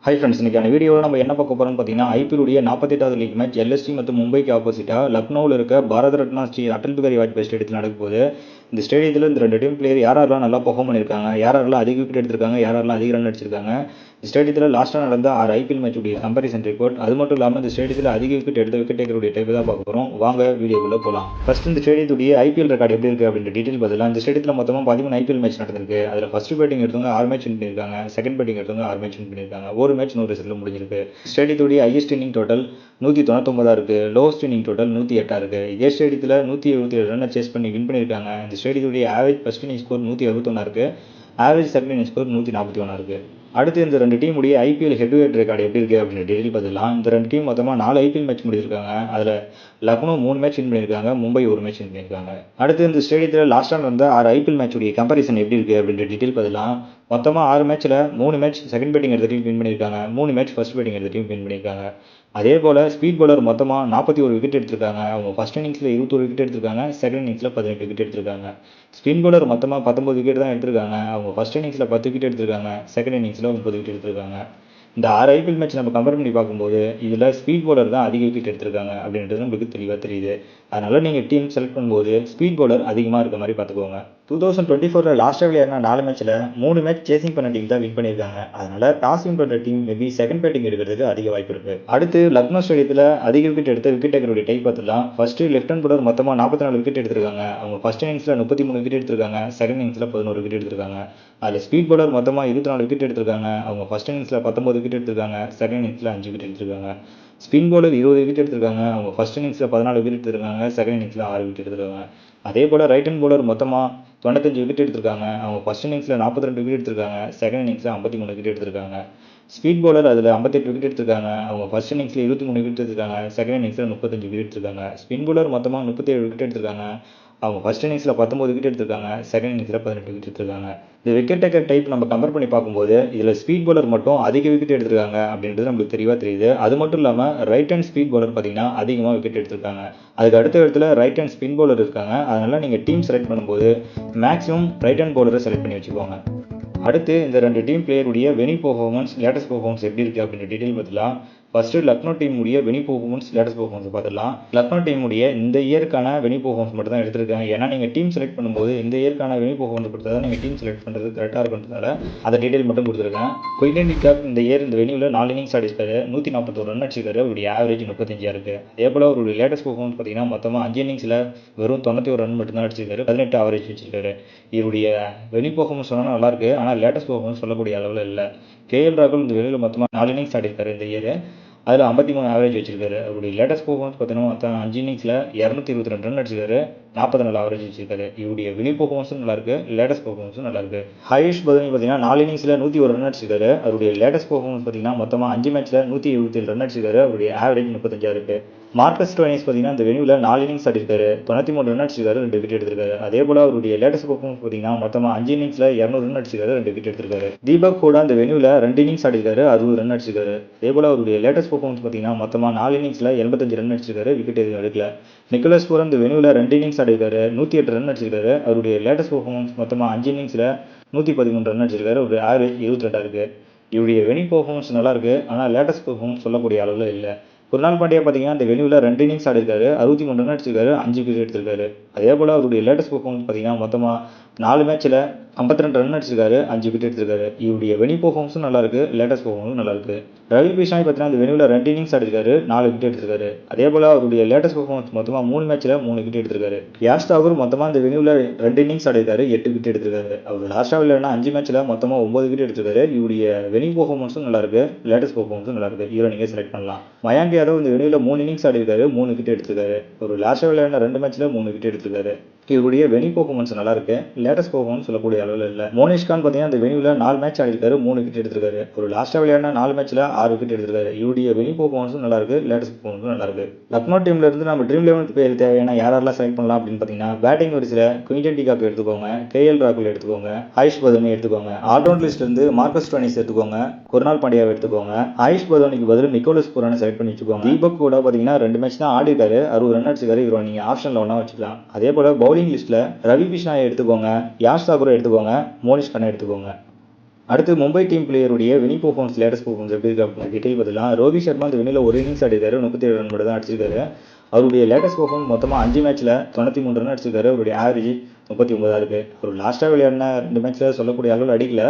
Hi friends, இன்னைக்கான வீடியோவில் நம்ம என்ன பார்க்க போகிறோம்னு பார்த்தீங்கன்னா, ஐபிஎல்லுடைய 48வது லீக் மேட்ச் எல்எஸ்டி மற்றும் மும்பைக்கு ஆப்போசிட்டாக லக்னோவில் இருக்க பாரத ரத்னா ஸ்ரீ அடல் பிகாரி வாஜ்பாய் ஸ்டேடியத்தில் நடக்க போகுது. இந்த ஸ்டேடியத்தில் இந்த ரெண்டு டீம் பிளேயர் யாரெல்லாம் நல்லா பெர்ஃபார்ம் பண்ணியிருக்காங்க, யாரெல்லாம் அதிக விக்கெட் எடுத்திருக்காங்க, யாரெல்லாம் அதிக ரன் அடிச்சிருக்காங்க, இந்த ஸ்டேடியத்தில் லாஸ்ட்டாக நடந்த 6 ஐபிஎல் மேட்சுடைய கம்பேரிசன் ரிப்போர்ட், அது மட்டும் இல்லாமல் இந்த ஸ்டேடியத்தில் அதிக விக்கெட் எடுத்த விக்கெட் டேக்கருடைய டைப் தான் பார்க்க போகிறோம். வாங்க வீடியோக்குள்ளே போகலாம். ஃபர்ஸ்ட் இந்த ஸ்டேடியத்துடைய ஐபிஎல் ரெக்கார்டு எப்படி இருக்குது அப்படின்ற டீட்டெயில் பார்த்தலாம். இந்த ஸ்டேடியத்தில் மொத்தமாக 13 ஐபிஎல் மேட்ச் நடந்திருக்கு. அதில் ஃபர்ஸ்ட் பேட்டிங் எடுத்தவங்க 6 மேட்ச் வின் பண்ணியிருக்காங்க, செகண்ட் பேட்டிங் எடுத்தவங்க 6 மேட்ச் வின் பண்ணியிருக்காங்க, ஒரு மேட்ச் 100 ரன்ல முடிஞ்சிருக்கு. ஸ்டேடியத்துடைய ஹையஸ்ட் இன்னிங் டோட்டல் 199 இருக்குது, லோவஸ்ட் இன்னிங் டோட்டல் 108 இருக்குது. இதே ஸ்டேடியத்தில் 177 ரன்னை சேஸ் பண்ணி வின் பண்ணியிருக்காங்க. இந்த ஸ்டேடியத்துடைய ஆவரேஜ் ஃபர்ஸ்ட் இன்னிங் ஸ்கோர் 161 இருக்குது, ஆவரேஜ் செகண்ட் இன்னிங் ஸ்கோர் 141 இருக்குது. அடுத்து இந்த ரெண்டு டீமுடைய ஐபிஎல் ஹெட்வேட் ரெக்கார்டு எப்படி இருக்குது அப்படின்னு டீட்டெயில் பார்த்துக்கலாம். இந்த ரெண்டு டீம் மொத்தமாக 4 ஐபிஎல் மேட்ச் முடிச்சிருக்காங்க. அதில் லக்னோ 3 மேட்ச் வின் பண்ணியிருக்காங்க, மும்பை 1 மேட்ச் வின் பண்ணியிருக்காங்க. அடுத்து இந்த ஸ்டேடியத்தில் லாஸ்ட்டாக வந்த 6 ஐபிஎல் மேட்சுடைய கம்பேரிசன் எப்படி இருக்குது அப்படின்ற டீட்டெயில் பார்த்துக்கலாம். மொத்தமாக 6 மேட்ச்சில் 3 மேட்ச் செகண்ட் பேட்டிங் எடுத்த டீம் வின் பண்ணியிருக்காங்க, 3 மேட்ச் ஃபர்ஸ்ட் பேட்டிங் எடுத்த டீம் வின் பண்ணியிருக்காங்க. அதே போல் ஸ்பீட் பவுலர் மொத்தமாக 41 விக்கெட் எடுத்திருக்காங்க. அவங்க ஃபர்ஸ்ட் இன்னிங்ஸில் 21 விக்கெட் எடுத்திருக்காங்க, செகண்ட் இன்னிங்ஸில் 18 விக்கெட் எடுத்திருக்காங்க. ஸ்பின் பவுலர் மொத்தமாக 19 விக்கெட் தான் எடுத்திருக்காங்க. அவங்க ஃபர்ஸ்ட் இன்னிங்ஸில் 10 விக்கெட் எடுத்திருக்காங்க, செகண்ட் இன்னிங்ஸில் 30 விக்கெட் எடுத்திருக்காங்க. இந்த 6 ஐபிஎல் மேட்ச் நம்ம கம்பேர் பண்ணி பார்க்கும்போது இதில் ஸ்பீட் பவுலர் தான் அதிக விக்கெட் எடுத்திருக்காங்க அப்படின்றது நம்மளுக்கு தெளிவாக தெரியுது. அதனால் நீங்கள் டீம் செலக்ட் பண்ணும்போது ஸ்பீட் பவுலர் அதிகமாக இருக்க மாதிரி பார்த்துக்கோங்க. 2024 லாஸ்ட்டாக விளையாடின 4 மேட்ச்சில் 3 மேட்ச் சேசிங் பண்ண டீம் தான் வின் பண்ணியிருக்காங்க. அதனால் டாஸ் வின் பண்ணுற டீம் மேபி செகண்ட் பேட்டிங் எடுக்கிறதுக்கு அதிக வாய்ப்பு இருக்குது. அடுத்து லக்னோ ஸ்டேடியத்தில் அதிக விக்கெட் எடுத்த விக்கெட் டேக்கருடைய டைப் பார்த்துலாம். ஃபர்ஸ்ட்டு லெஃப்ட் ஹேண்ட் பவுலர் மொத்தமாக 44 விக்கெட் எடுத்திருக்காங்க. அவங்க ஃபர்ஸ்ட் இன்னிங்ஸில் 33 விக்கெட் எடுத்திருக்காங்க, செகண்ட் இன்னிங்ஸில் 11 விக்கெட் எடுத்திருக்காங்க. அதில் ஸ்பீட் பவுலர் மொத்தமாக 24 விக்கெட் எடுத்திருக்காங்க. அவங்க ஃபர்ஸ்ட் இன்னிங்ஸில் 19 விக்கெட் எடுத்திருக்காங்க, செகண்ட் இன்னிங்ஸில் 5 விக்கெட் எடுத்திருக்காங்க. ஸ்பின் பவுலர் 20 விக்கெட் எடுத்திருக்காங்க. அவங்க ஃபர்ஸ்ட் இன்னிங்ஸில் 14 விக்கெட் எடுத்திருக்காங்க, செகண்ட் இன்னிங்ஸில் 6 விக்கெட் எடுத்திருக்காங்க. அதே போல் ரைட் ஹேண்ட் பவுலர் மொத்தமாக 95 விக்கெட் எடுத்திருக்காங்க. அவங்க ஃபர்ஸ்ட் இன்னிங்ஸில் 42 விக்கெட் எடுத்திருக்காங்க, செகண்ட் இன்னிங்ஸில் 53 விக்கெட் எடுத்திருக்காங்க. ஸ்பீட் பவுலர் அதில் 58 விக்கெட் எடுத்திருக்காங்க. அவங்க ஃபர்ஸ்ட் இன்னிங்ஸில் 23 விக்கெட் எடுத்திருக்காங்க, செகண்ட் இன்னிங்ஸில் 35 விக்கெட் எடுத்திருக்காங்க. ஸ்பின் பவுலர் மொத்தமாக 37 விக்கெட் எடுத்திருக்காங்க. அவங்க ஃபர்ஸ்ட் இன்னிங்ஸில் 19 விக்கெட் எடுத்திருக்காங்க, செகண்ட் இன்னிங்ஸில் 18 விக்கெட் எடுத்திருக்காங்க. இந்த விக்கெட் டேக்கர் டைப் நம்ம கம்பேர் பண்ணி பார்க்கும்போது இதில் ஸ்பீட் பவுலர் மட்டும் அதிக விக்கெட் எடுத்திருக்காங்க அப்படின்றது நம்மளுக்கு தெளிவாக தெரியுது. அது மட்டும் இல்லாமல் ரைட் ஹேண்ட் ஸ்பீட் பவுலர் பார்த்தீங்கன்னா அதிகமாக விக்கெட் எடுத்திருக்காங்க. அதுக்கு அடுத்த இடத்துல ரைட் ஹேண்ட் ஸ்பின் பவுலர் இருக்காங்க. அதனால் நீங்கள் டீம் செலக்ட் பண்ணும்போது மேக்ஸிமம் ரைட் ஹேண்ட் பவுலரை செலக்ட் பண்ணி வச்சுக்கோங்க. அடுத்து இந்த ரெண்டு டீம் பிளேயருடைய வெனி பெர்ஃபார்மன்ஸ், லேட்டஸ்ட் பெர்ஃபார்மன்ஸ் எப்படி இருக்குது அப்படின்ற டீட்டெயில் பார்த்துலாம். ஃபர்ஸ்ட்டு லக்னோ டீமுடைய வெனி பெர்ஃபார்மன்ஸ், லேட்டஸ்ட் பெர்ஃபார்மன்ஸ் பார்த்துலாம். லக்னோ டீமுடைய இந்த இயர்க்கான வெனி பெர்ஃபார்மன்ஸ் மட்டும் தான் எடுத்திருக்காங்க. ஏன்னா நீங்கள் டீம் செலக்ட் பண்ணும்போது இந்த இயர்க்கான வெனி பெர்ஃபார்மன்ஸ் கொடுத்தா தான் நீங்கள் டீம் செலக்ட் பண்ணுறது கரெக்டாக இருக்கிறதுனால அந்த டீட்டெயில் மட்டும் கொடுத்துருக்கேன். குயின்டன் டிகாக் இந்த இயர் இந்த வெனியில் 4 இன்னிங்ஸ் அடிச்சிருக்காரு, 141 ரன் அடிச்சிருக்காரு. அவருடைய ஆவரேஜ் 35 இருக்குது. அதே போல் அவருடைய லேட்டஸ்ட் பெர்ஃபார்மன்ஸ் பார்த்தீங்கன்னா மொத்தமாக 5 இன்னிங்ஸில் வெறும் 91 ரன் மட்டும் தான் அடிச்சிருக்காரு, 18 ஆவரேஜ் வச்சிருக்காரு. இவருடைய வெனி பெர்ஃபார்மன்ஸ் சொன்னால் நல்லாயிருக்கு, ஆனால் லேட்டஸ்ட் பெர்ஃபார்மன்ஸ் சொல்லக்கூடிய அளவில் இல்லை. கேஎல் ராகுல் இந்த வெளியில் மொத்தமாக 4 இன்னிங்ஸ் ஆடிருக்காரு இந்த இயர், அதில் 53 ஆவரேஜ் வச்சிருக்காரு. அவருடைய லேட்டஸ்ட் பெர்ஃபார்மன்ஸ் பார்த்தீங்கன்னா மொத்தம் 5 இன்னிங்ஸில் 222 ரன் அடிச்சிருக்காரு, 44 ஆவரேஜ் வச்சிருக்காரு. இவருடைய வினி பெர்ஃபார்மன்ஸும் நல்லாயிருக்கு, லேட்டஸ்ட் பெர்ஃபார்மன்ஸும் நல்லாயிருக்கு. ஹையஸ்ட் பதவி பார்த்தீங்கன்னா 4 இன்னிங்ஸில் 101 ரன் அடிச்சிருக்காரு. அவருடைய லேட்டஸ்ட் பெர்ஃபார்மன்ஸ் பார்த்தீங்கன்னா மொத்தமாக 5 மேட்ச்சில் 177 ரன் அடிச்சிருக்காரு. அவருடைய ஆவரேஜ் 35 இருக்குது. மார்க்கஸ் ஸ்டோயினிஸ் பார்த்தீங்கன்னா இந்த வெனியில் 4 இன்னிங்ஸ் ஆடிருக்காரு, 93 ரன் அடிச்சிருக்காரு, 2 விக்கெட் எடுத்திருக்காரு. அதே போல் அவருடைய லேட்டஸ்ட் பெர்ஃபார்மன்ஸ் பார்த்தீங்கன்னா மொத்தமாக 5 இன்னிங்ஸில் 200 ரன் அடிச்சிருக்காரு, 2 விக்கெட் எடுத்திருக்காரு. தீபக் கூட இந்த வெனியில் 2 இன்னிங்ஸ் ஆடிருக்காரு, 60 ரன் அடிச்சிருக்காரு. அதே போல் அவருடைய லேட்டஸ்ட் பெர்ஃபார்மன்ஸ் பார்த்தீங்கன்னா மொத்தமாக 4 இன்னிங்ஸில் 85 ரன் அடிச்சிருக்காரு, விக்கெட் எதுவும் எடுக்கல. நிக்கோலஸ் பூரன் இந்த வெனியில் 2 இன்னிங்ஸ் ஆடிருக்காரு, 108 ரன் அடிச்சிருக்காரு. அவருடைய லேட்டஸ்ட் பெர்ஃபார்மன்ஸ் மொத்தமாக 5 இன்னிங்ஸில் 113 ரன் அடிச்சிருக்காரு, ஒரு ஆவரேஜ் 22 இருக்குது. இவருடைய வெனி பெர்ஃபார்மன்ஸ் நல்லாயிருக்கு, ஆனால் லேட்டஸ்ட் பெர்ஃபார்மன்ஸ் சொல்லக்கூடிய அளவில் இல்லை. குருநாள் பாண்டியா பார்த்தீங்கன்னா இந்த வெனியில் 2 இன்னிங்ஸ் ஆடிருக்காரு, 63 ரன் அடிச்சிருக்காரு, 5 விக்கெட் எடுத்திருக்காரு. அதே போல் அவருடைய லேட்டஸ்ட் பெர்ஃபார்மன்ஸ் பார்த்தீங்கன்னா மொத்தமாக 4 மேட்ச்சில் 52 ரன் அடிச்சிருக்காரு, 5 விக்கெட் எடுத்திருக்காரு. இவருடைய வெனி பெர்ஃபார்மன்ஸும் நல்லாயிருக்கு, லேட்டஸ்ட் பெர்ஃபார்மன்ஸும் நல்லாயிருக்கு. ரவி பிஷ்னாய் பார்த்தீங்கன்னா இந்த வெனியில் 2 இன்னிங்ஸ் ஆடிருக்காரு, 4 விக்கெட் எடுத்திருக்காரு. அதே போல் அவருடைய லேட்டஸ்ட் பெர்ஃபார்மன்ஸ் மொத்தமாக 3 மேட்ச்சில் 3 விக்கெட் எடுத்திருக்காரு. யாஷ் தாகூர் மொத்தமாக இந்த வெனியில் 2 இன்னிங்ஸ் ஆடிருக்காரு, 8 விக்கெட் எடுத்திருக்காரு. அவர் லாஸ்ட்டாக விளையாடினா 5 மேட்ச்சில் மொத்தமாக 9 விக்கெட் எடுத்திருக்காரு. இவருடைய வெனி பெர்ஃபார்மன்ஸும் நல்லாயிருக்கு, லேட்டஸ்ட் பெர்ஃபார்மன்ஸும் நல்லாயிருக்கு. இவரை நீங்கள் செலக்ட் பண்ணலாம். மயாங்க் யாதவ் இந்த வெனியில் 3 இன்னிங்ஸ் ஆடிருக்காரு, 3 விக்கெட் எடுத்திருக்காரு. ஒரு லாஸ்ட்டாக விளையாடின 2 மேட்ச்சில் 3 விக்கெட் எடுத்திருக்காரு. இவருடைய வெனி பெர்ஃபார்மன்ஸ் நல்லாயிருக்கு, லேட்டஸ்ட் பெர்ஃபார்மன்ஸ் சொல்லக்கூடிய அளவில் இல்லை. மோனிஷ் கான் பார்த்தீங்கன்னா இந்த வெனியில் 4 மேட்ச் ஆடிருக்காரு, 3 விக்கெட் எடுத்திருக்காரு. ஒரு லாஸ்ட்டாக விளையாடின 4 மேட்ச்சில் 6 விக்கெட் எடுத்திருக்காரு. இவருடைய வெனி பெர்ஃபார்மன்ஸும் நல்லாயிருக்கு, லேட்டஸ்ட் பெர்ஃபார்மன்ஸும் நல்லாயிருக்கு. லக்னோ டீம்ல இருந்து நம்ம ட்ரீம் 11 பேர் தேவையான யாரெல்லாம் செலக்ட் பண்ணலாம் அப்படின்னு பார்த்தீங்கன்னா, பேட்டிங் வரிசையில் குயின்டன் டிகாக் எடுத்துக்கோங்க, கேஎல் ராகுல் எடுத்துக்கோங்க, ஆயுஷ் பதோனி எடுத்துக்கோங்க. ஆல்ரவுண்ட் லிஸ்ட்லேருந்து மார்க்கஸ் ஸ்டோயினிஸ் எடுத்துக்கோங்க, குருநாள் பாண்டியாவை எடுத்துக்கோங்க. ஆயுஷ் பதோனிக்கு பதில் நிக்கோலஸ் பூரனை செலக்ட் பண்ணி வச்சுக்கோங்க. தீபக் கூட பார்த்தீங்கன்னா 2 மேட்ச் தான் ஆடிருக்காரு, 60 ரன் அடிச்சிருக்காரு. இவரை நீங்கள் ஆப்ஷனில் ஒன்றா வச்சுக்கலாம். அதே போல் பவுலிங் லிஸ்ட்டில் ரவி பிஷ்னாயை எடுத்துக்கோங்க, யாஷ் தாகூரை எடுத்துக்கோங்க, மோனிஷ் கானை எடுத்துக்கோங்க. அடுத்து மும்பை டீம் பிளேயருடைய வினி பெர்ஃபார்மன்ஸ் லேட்டஸ்ட் பெர்ஃபார்மன்ஸ் எப்படி இருக்கு அப்படின்னு டீட்டெயில் பார்த்தலாம். ரோஹித் சர்மா அந்த வினியில் ஒரு இன்னிங்ஸ் ஆடிருக்காரு, 37 ரன் மட்டும் தான் அடிச்சிருக்காரு. அவருடைய லேட்டஸ்ட் பெர்ஃபார்மன்ஸ் மொத்தமாக 5 மேட்ச்சில் 93 ரன் அடிச்சிருக்காரு. அவருடைய ஆவரேஜ் 39 இருக்குது. அவர் லாஸ்ட்டாக விளையாடின 2 மேட்ச்சில் சொல்லக்கூடிய அளவில் அடிக்கல,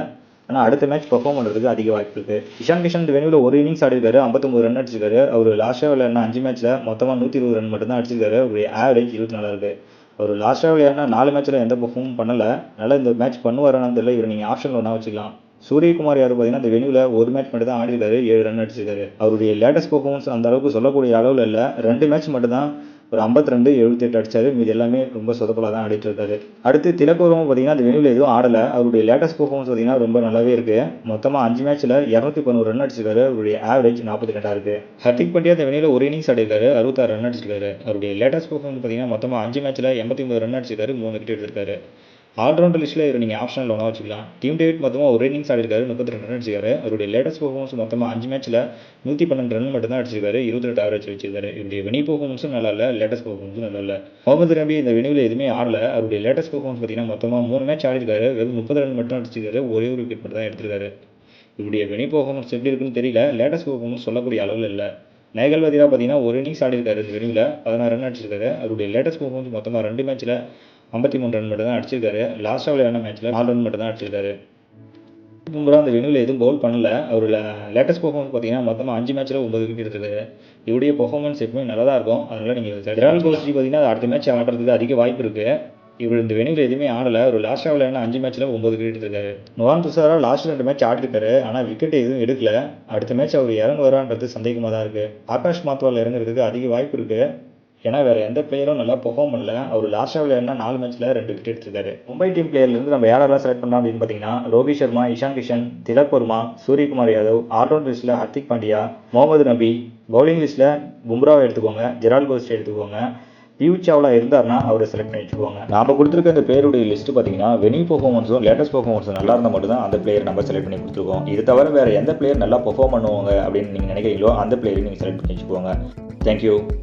ஆனால் அடுத்த மேட்ச் பெர்ஃபார்ம் பண்ணுறதுக்கு அதிக வாய்ப்பு இருக்குது. இஷான் கிஷன் இந்த வெனியூவில் ஒரு இன்னிங்ஸ் ஆடிருக்காரு, 59 ரன் அடிச்சிருக்காரு. அவர் லாஸ்ட்டாக விளையாடின 5 மேட்ச்சில் மொத்தமாக 120 ரன் மட்டும் தான் அடிச்சிருக்காரு. அவருடைய ஆவரேஜ் 24 இருக்குது. அவர் லாஸ்ட்டாக விளையாடின 4 மேட்ச்சில் எந்த பெர்ஃபார்மும் பண்ணலை. அதனால் இந்த மேட்ச் பண்ணுவாரான்னு தெரியல. இவர் நீங்கள் ஆப்ஷனில் ஒன்றா வச்சுக்கலாம். சூரியகுமார் யார் பார்த்தீங்கன்னா இந்த வெனியூவில் ஒரு மேட்ச் மட்டும் தான் ஆடிருக்காரு, 7 ரன் அடிச்சிருக்காரு. அவருடைய லேட்டஸ்ட் பெர்ஃபார்மன்ஸ் அந்த அளவுக்கு சொல்லக்கூடிய அளவில் இல்லை. 2 மேட்ச் மட்டும் தான் ஒரு 52, 78 அடிச்சாரு. மீது எல்லாமே ரொம்ப சொதப்பலாக தான் ஆடிட்டு இருக்காரு. அடுத்து திலக் வர்மா பார்த்தீங்கன்னா அந்த வெனியூவில் எதுவும் ஆடலை. அவருடைய லேட்டஸ்ட் பெர்ஃபார்மன்ஸ் பார்த்தீங்கன்னா ரொம்ப நல்லாவே இருக்குது. மொத்தமாக 5 மேட்ச்சில் 211 ரன் அடிச்சிருக்காரு. அவருடைய ஆவரேஜ் 42 இருக்குது. ஹர்திக் பாண்டியா இந்த வெனியூவில் ஒரு இன்னிங்ஸ் ஆடிருக்காரு, 66 ரன் அடிச்சிருக்காரு. அவருடைய லேட்டஸ்ட் பெர்ஃபார்மன்ஸ் பார்த்தீங்கன்னா மொத்தமாக 5 மேட்ச்சில் 89 ரன் அடிச்சிருக்காரு, 3 விக்கெட் எடுத்திருக்காரு. ஆல்ரவுண்டர் லிஸ்ட்டில் இவர் நீங்கள் ஆப்ஷனில் ஒன்றா வச்சுக்கலாம். டீம் டேவிட் மொத்தமாக ஒரு இன்னிங்ஸ் ஆடிருக்காரு, 32 ரன் அடிச்சிருக்காரு. அவருடைய லேட்டஸ்ட் பெர்ஃபார்மன்ஸ் மொத்தமாக 5 மேட்ச்சில் 112 ரன் மட்டும் தான் அடிச்சிருக்காரு, 28 ஆவரேஜ் வச்சிருக்காரு. இவருடைய வெனி பெர்ஃபார்மன்ஸும் நல்லா இல்லை, லேட்டஸ்ட் பெர்ஃபார்மன்ஸும் நல்லா இல்லை. முகமது நபி இந்த வெனியூவில் எதுவுமே ஆடலை. அவருடைய லேட்டஸ்ட் பெர்ஃபார்மன்ஸ் பார்த்தீங்கன்னா மொத்தமாக 3 மேட்ச் ஆடிருக்காரு, வெறும் 30 ரன் மட்டும் அடிச்சிருக்காரு, ஒரே ஒரு விக்கெட் மட்டும் தான் எடுத்திருக்காரு. இவருடைய வெனி பெர்ஃபார்மன்ஸ் எப்படி இருக்குன்னு தெரியல. லேட்டஸ்ட் பெர்ஃபார்மன்ஸ் சொல்லக்கூடிய அளவில் இல்லை. நேகல் வதிரா பார்த்தீங்கன்னா ஒரு இன்னிங்ஸ் ஆடிருக்காரு இந்த வெனியூவில், 16 ரன் அடிச்சிருக்காரு. அவருடைய லேட்டஸ்ட் பெர்ஃபார்மன்ஸ் மொத்தமாக 2 மேட்ச்சில் 53 ரன் மட்டும் தான் அடிச்சிருக்காரு. லாஸ்ட்டாக விளையாடின மேட்ச்சில் 4 ரன் மட்டும் தான் அடிச்சிருக்காரு. பும்ரா அந்த வெனியூவில் எதுவும் பவுல் பண்ணல. அவரோட லேட்டஸ்ட் பெர்ஃபார்மன்ஸ் பார்த்தீங்கன்னா மொத்தமாக 5 மேட்ச்சில் 9 விக்கெட் எடுத்திருக்காரு. இவருடைய பெர்ஃபார்மன்ஸ் எப்பவுமே நல்லா தான் இருக்கும். அதனால் நீங்கள் விராட் கோலி பார்த்தீங்கன்னா அடுத்த மேட்ச் ஆடுறதுக்கு அதிக வாய்ப்பு இருக்குது. இவர் இந்த வெனியூவில் எதுவுமே ஆடலை. ஒரு லாஸ்ட்டாக விளையாடின 5 மேட்ச்சில் 9 விக்கெட் எடுத்திருக்காரு. நுவான் துஷாரா லாஸ்ட் 2 மேட்ச் ஆடிருக்காரு, ஆனால் விக்கெட் எதுவும் எடுக்கல. அடுத்த மேட்ச் அவர் இறங்குவாரான்றது சந்தேகமாக தான் இருக்குது. ஆகாஷ் மாத்வால் இறங்குறதுக்கு அதிக வாய்ப்பு இருக்குது. ஏன்னா வேறு எந்த பிளேயரும் நல்லா பெர்ஃபார்ம் பண்ணல. அவர் லாஸ்ட்டாக விளையாடினா 4 மேட்ச்சில் 2 விக்கெட் எடுத்திருக்காரு. மும்பை டீம் பிளேயர்லேருந்து நம்ம யாரெல்லாம் செலக்ட் பண்ணலாம் அப்படின்னு பார்த்தீங்கன்னா ரோஹித் சர்மா, இஷான் கிஷன், திலக் வர்மா, சூரியகுமார் யாதவ், ஆல்ரவுண்டர் லிஸ்ட்டில் ஹர்திக் பாண்டியா, முகமது நபி, பவுலிங் லிஸ்ட்டில் பும்ராவை எடுத்துக்கோங்க, ஜெரால்ட் கோஸ்டை எடுத்துக்கோங்க. பியூ சாவ்லா இருந்தார்னா அவரை செலக்ட் பண்ணி வச்சுக்கோங்க. நாம் கொடுத்துருக்க அந்த பேருடைய லிஸ்ட்டு பார்த்தீங்கன்னா வெனி பெர்ஃபார்மன்ஸும் லேட்டஸ்ட் பெர்ஃபார்மன்ஸும் நல்லா இருந்தால் மட்டும் தான் அந்த பிளேயர் நம்ம செலக்ட் பண்ணி கொடுத்துருக்கோம். இது தவிர வேறு எந்த பிளேயர் நல்லா பெர்ஃபார்ம் பண்ணுவாங்க அப்படின்னு நீங்கள் நினைக்கிறீங்களோ அந்த பிளேயரை நீங்கள் செலக்ட் பண்ணி வச்சுக்கோங்க. தேங்க்யூ.